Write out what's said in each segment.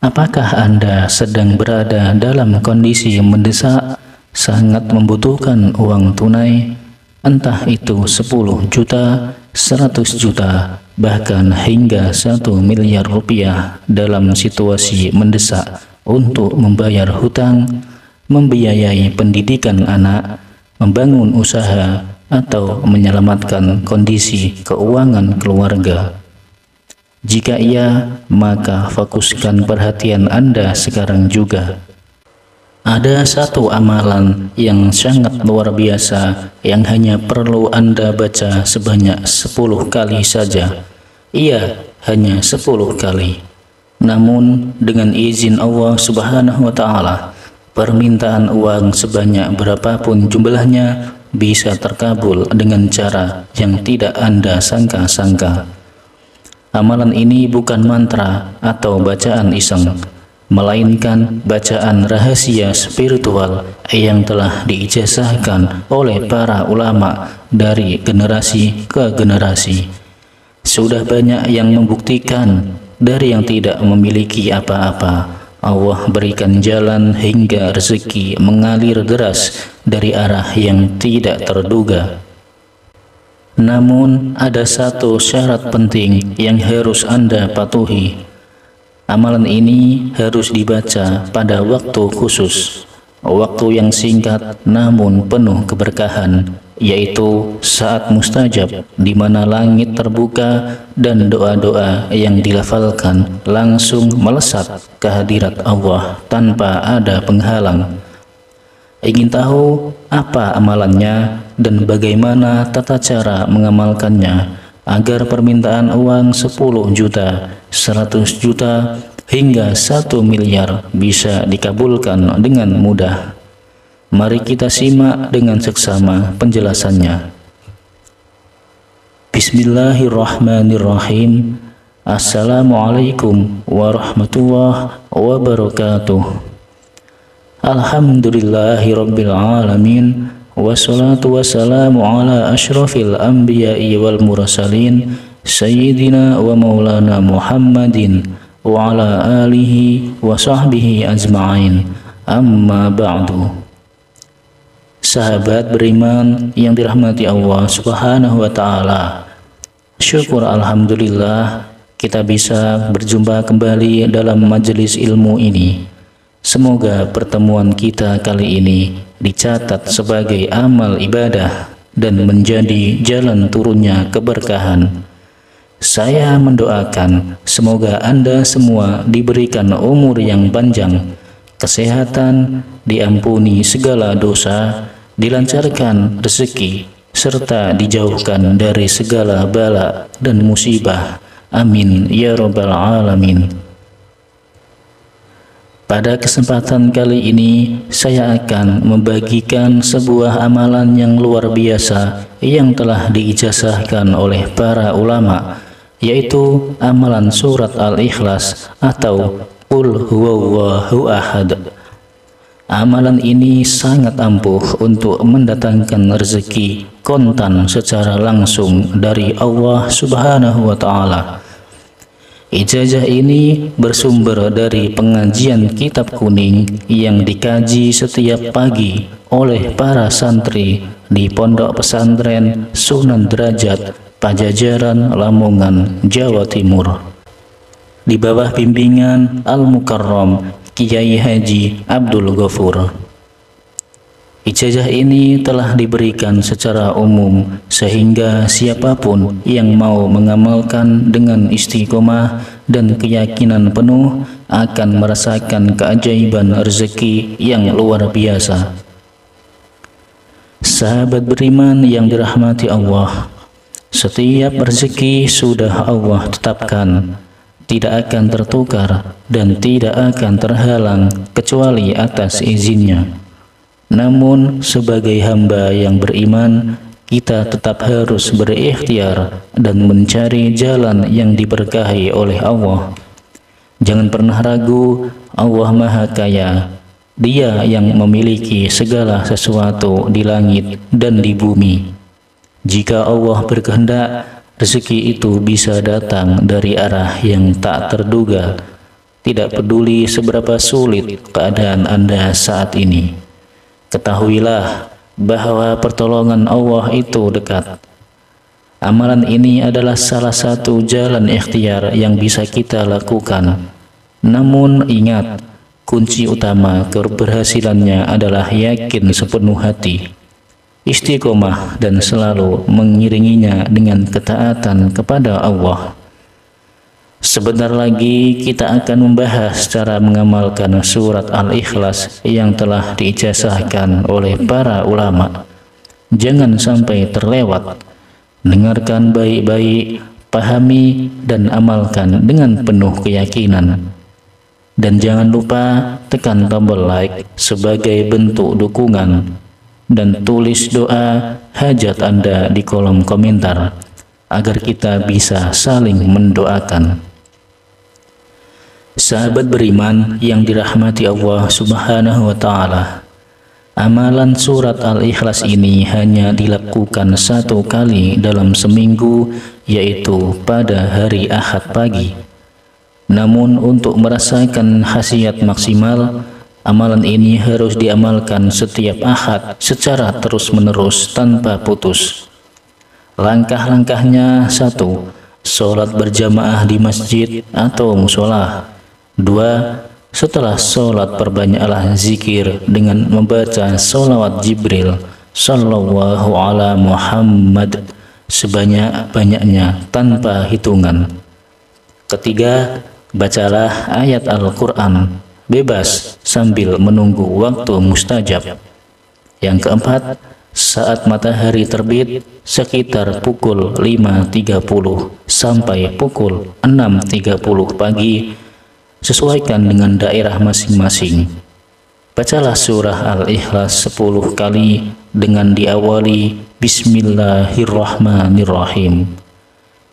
Apakah Anda sedang berada dalam kondisi mendesak, sangat membutuhkan uang tunai, entah itu 10 juta, 100 juta, bahkan hingga 1 miliar rupiah dalam situasi mendesak untuk membayar hutang, membiayai pendidikan anak, membangun usaha, atau menyelamatkan kondisi keuangan keluarga? Jika iya, maka fokuskan perhatian Anda sekarang juga. Ada satu amalan yang sangat luar biasa yang hanya perlu Anda baca sebanyak 10 kali saja. Iya, hanya 10 kali. Namun, dengan izin Allah Subhanahu wa Ta'ala, permintaan uang sebanyak berapapun jumlahnya bisa terkabul dengan cara yang tidak Anda sangka-sangka. Amalan ini bukan mantra atau bacaan iseng, melainkan bacaan rahasia spiritual yang telah diijazahkan oleh para ulama dari generasi ke generasi. Sudah banyak yang membuktikan dari yang tidak memiliki apa-apa, Allah berikan jalan hingga rezeki mengalir deras dari arah yang tidak terduga. Namun ada satu syarat penting yang harus Anda patuhi. Amalan ini harus dibaca pada waktu khusus, waktu yang singkat namun penuh keberkahan, yaitu saat mustajab, di mana langit terbuka dan doa-doa yang dilafalkan langsung melesat ke hadirat Allah tanpa ada penghalang. Ingin tahu apa amalannya dan bagaimana tata cara mengamalkannya agar permintaan uang 10 juta, 100 juta, hingga 1 miliar bisa dikabulkan dengan mudah? Mari kita simak dengan seksama penjelasannya. Bismillahirrahmanirrahim. Assalamualaikum warahmatullahi wabarakatuh. Alhamdulillahi rabbil alamin, wassalatu wassalamu ala ashrafil anbiya'i wal mursalin, sayyidina wa maulana Muhammadin wa ala alihi wa sahbihi ajma'in, amma ba'du. Sahabat beriman yang dirahmati Allah Subhanahu wa Ta'ala, syukur alhamdulillah kita bisa berjumpa kembali dalam majelis ilmu ini. Semoga pertemuan kita kali ini dicatat sebagai amal ibadah dan menjadi jalan turunnya keberkahan. Saya mendoakan semoga Anda semua diberikan umur yang panjang, kesehatan, diampuni segala dosa, dilancarkan rezeki, serta dijauhkan dari segala bala dan musibah. Amin ya rabbal alamin. Pada kesempatan kali ini, saya akan membagikan sebuah amalan yang luar biasa yang telah diijazahkan oleh para ulama, yaitu amalan surat Al-Ikhlas atau Qul huwallahu ahad. Amalan ini sangat ampuh untuk mendatangkan rezeki kontan secara langsung dari Allah Subhanahu wa Ta'ala. Ijazah ini bersumber dari pengajian kitab kuning yang dikaji setiap pagi oleh para santri di Pondok Pesantren Sunan Derajat, Pajajaran, Lamongan, Jawa Timur, di bawah bimbingan Al-Mukarram Kiai Haji Abdul Ghafur. Ijazah ini telah diberikan secara umum sehingga siapapun yang mau mengamalkan dengan istiqomah dan keyakinan penuh akan merasakan keajaiban rezeki yang luar biasa. Sahabat beriman yang dirahmati Allah, setiap rezeki sudah Allah tetapkan, tidak akan tertukar dan tidak akan terhalang kecuali atas izinnya. Namun sebagai hamba yang beriman, kita tetap harus berikhtiar dan mencari jalan yang diberkahi oleh Allah. Jangan pernah ragu, Allah Maha Kaya. Dia yang memiliki segala sesuatu di langit dan di bumi. Jika Allah berkehendak, rezeki itu bisa datang dari arah yang tak terduga. tidak peduli seberapa sulit keadaan Anda saat ini. Ketahuilah bahwa pertolongan Allah itu dekat. Amalan ini adalah salah satu jalan ikhtiar yang bisa kita lakukan. Namun ingat, kunci utama keberhasilannya adalah yakin sepenuh hati, istiqomah, dan selalu mengiringinya dengan ketaatan kepada Allah. Sebentar lagi kita akan membahas cara mengamalkan surat Al-Ikhlas yang telah diijazahkan oleh para ulama. Jangan sampai terlewat. Dengarkan baik-baik, pahami dan amalkan dengan penuh keyakinan. Dan jangan lupa tekan tombol like sebagai bentuk dukungan dan tulis doa hajat Anda di kolom komentar agar kita bisa saling mendoakan. Sahabat beriman yang dirahmati Allah Subhanahu wa Ta'ala, amalan surat Al-Ikhlas ini hanya dilakukan satu kali dalam seminggu, yaitu pada hari Ahad pagi. Namun untuk merasakan khasiat maksimal, amalan ini harus diamalkan setiap Ahad secara terus-menerus tanpa putus. Langkah-langkahnya: 1. Sholat berjamaah di masjid atau musola. 2. Setelah sholat perbanyaklah zikir dengan membaca sholawat Jibril Sallallahu ala Muhammad sebanyak-banyaknya tanpa hitungan. 3. Bacalah ayat Al-Quran bebas sambil menunggu waktu mustajab. Yang 4. Saat matahari terbit sekitar pukul 5.30 sampai pukul 6.30 pagi, sesuaikan dengan daerah masing-masing. Bacalah surah Al-Ikhlas 10 kali dengan diawali Bismillahirrahmanirrahim.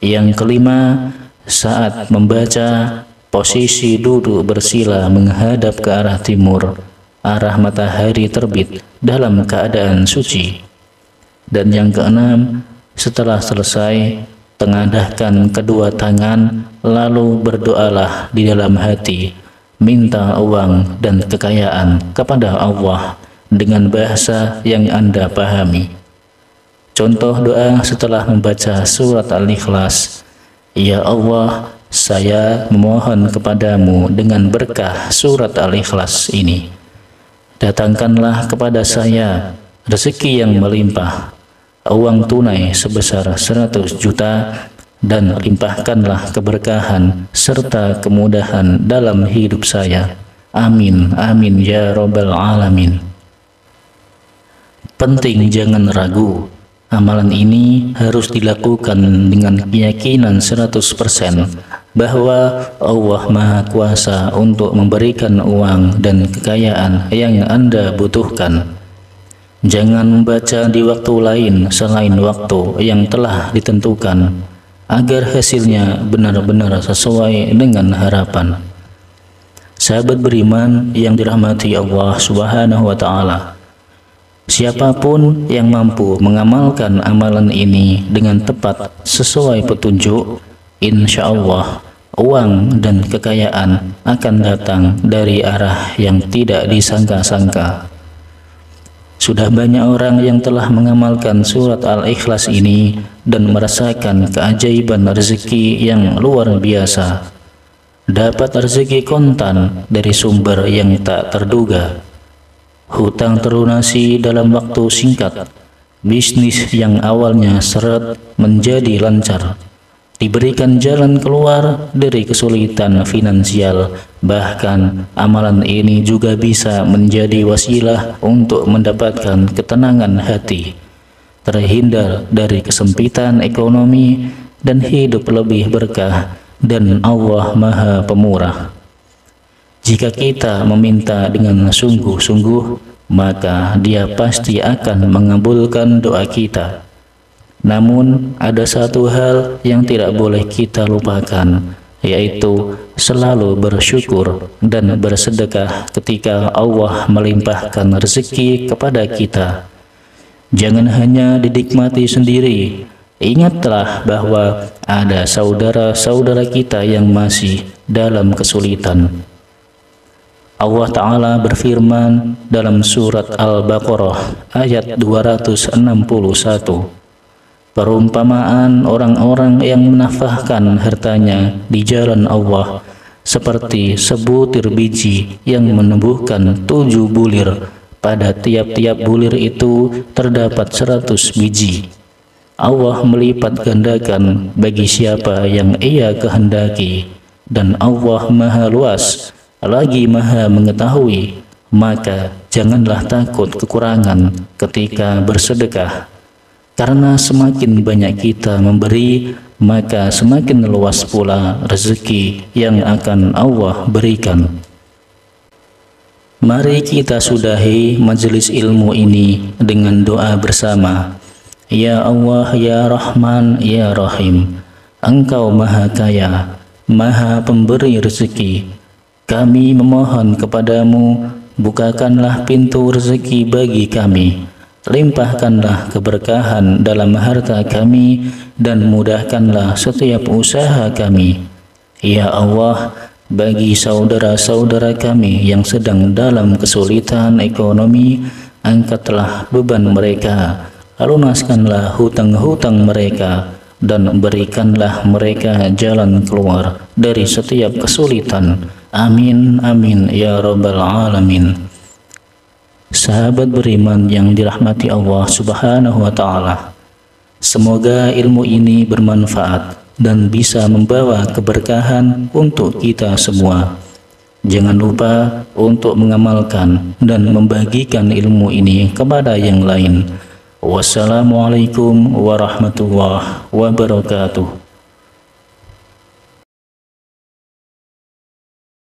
Yang 5, saat membaca, posisi duduk bersila menghadap ke arah timur, arah matahari terbit dalam keadaan suci. Dan yang 6, setelah selesai, tengadahkan kedua tangan, lalu berdoalah di dalam hati, minta uang dan kekayaan kepada Allah dengan bahasa yang Anda pahami. Contoh doa setelah membaca surat Al-Ikhlas: Ya Allah, saya memohon kepadamu dengan berkah surat Al-Ikhlas ini, datangkanlah kepada saya rezeki yang melimpah, uang tunai sebesar 100 juta, dan limpahkanlah keberkahan serta kemudahan dalam hidup saya. Amin, amin ya Rabbal Alamin. Penting jangan ragu, amalan ini harus dilakukan dengan keyakinan 100% bahwa Allah Maha Kuasa untuk memberikan uang dan kekayaan yang Anda butuhkan. Jangan membaca di waktu lain selain waktu yang telah ditentukan, agar hasilnya benar-benar sesuai dengan harapan. Sahabat beriman yang dirahmati Allah Subhanahu wa Ta'ala, siapapun yang mampu mengamalkan amalan ini dengan tepat sesuai petunjuk, insya Allah uang dan kekayaan akan datang dari arah yang tidak disangka-sangka. Sudah banyak orang yang telah mengamalkan surat Al-Ikhlas ini dan merasakan keajaiban rezeki yang luar biasa. Dapat rezeki kontan dari sumber yang tak terduga, hutang terlunasi dalam waktu singkat, bisnis yang awalnya seret menjadi lancar, diberikan jalan keluar dari kesulitan finansial. Bahkan amalan ini juga bisa menjadi wasilah untuk mendapatkan ketenangan hati, terhindar dari kesempitan ekonomi, dan hidup lebih berkah. Dan Allah Maha Pemurah. Jika kita meminta dengan sungguh-sungguh, maka Dia pasti akan mengabulkan doa kita. Namun ada satu hal yang tidak boleh kita lupakan, yaitu selalu bersyukur dan bersedekah ketika Allah melimpahkan rezeki kepada kita. Jangan hanya dinikmati sendiri, Ingatlah bahwa ada saudara-saudara kita yang masih dalam kesulitan. Allah Ta'ala berfirman dalam surat Al-Baqarah ayat 261, perumpamaan orang-orang yang menafkahkan hartanya di jalan Allah seperti sebutir biji yang menumbuhkan 7 bulir. Pada tiap-tiap bulir itu terdapat 100 biji. Allah melipat gandakan bagi siapa yang Ia kehendaki, dan Allah Maha Luas lagi Maha Mengetahui. Maka janganlah takut kekurangan ketika bersedekah, karena semakin banyak kita memberi, maka semakin luas pula rezeki yang akan Allah berikan. Mari kita sudahi majelis ilmu ini dengan doa bersama. Ya Allah, ya Rahman, ya Rahim, Engkau Maha Kaya, Maha Pemberi rezeki. Kami memohon kepadamu, bukakanlah pintu rezeki bagi kami, limpahkanlah keberkahan dalam harta kami, dan mudahkanlah setiap usaha kami. Ya Allah, bagi saudara-saudara kami yang sedang dalam kesulitan ekonomi, angkatlah beban mereka, lunaskanlah hutang-hutang mereka, dan berikanlah mereka jalan keluar dari setiap kesulitan. Amin, amin, ya Rabbal Alamin. Sahabat beriman yang dirahmati Allah Subhanahu wa Ta'ala, semoga ilmu ini bermanfaat dan bisa membawa keberkahan untuk kita semua. Jangan lupa untuk mengamalkan dan membagikan ilmu ini kepada yang lain. Wassalamualaikum warahmatullahi wabarakatuh.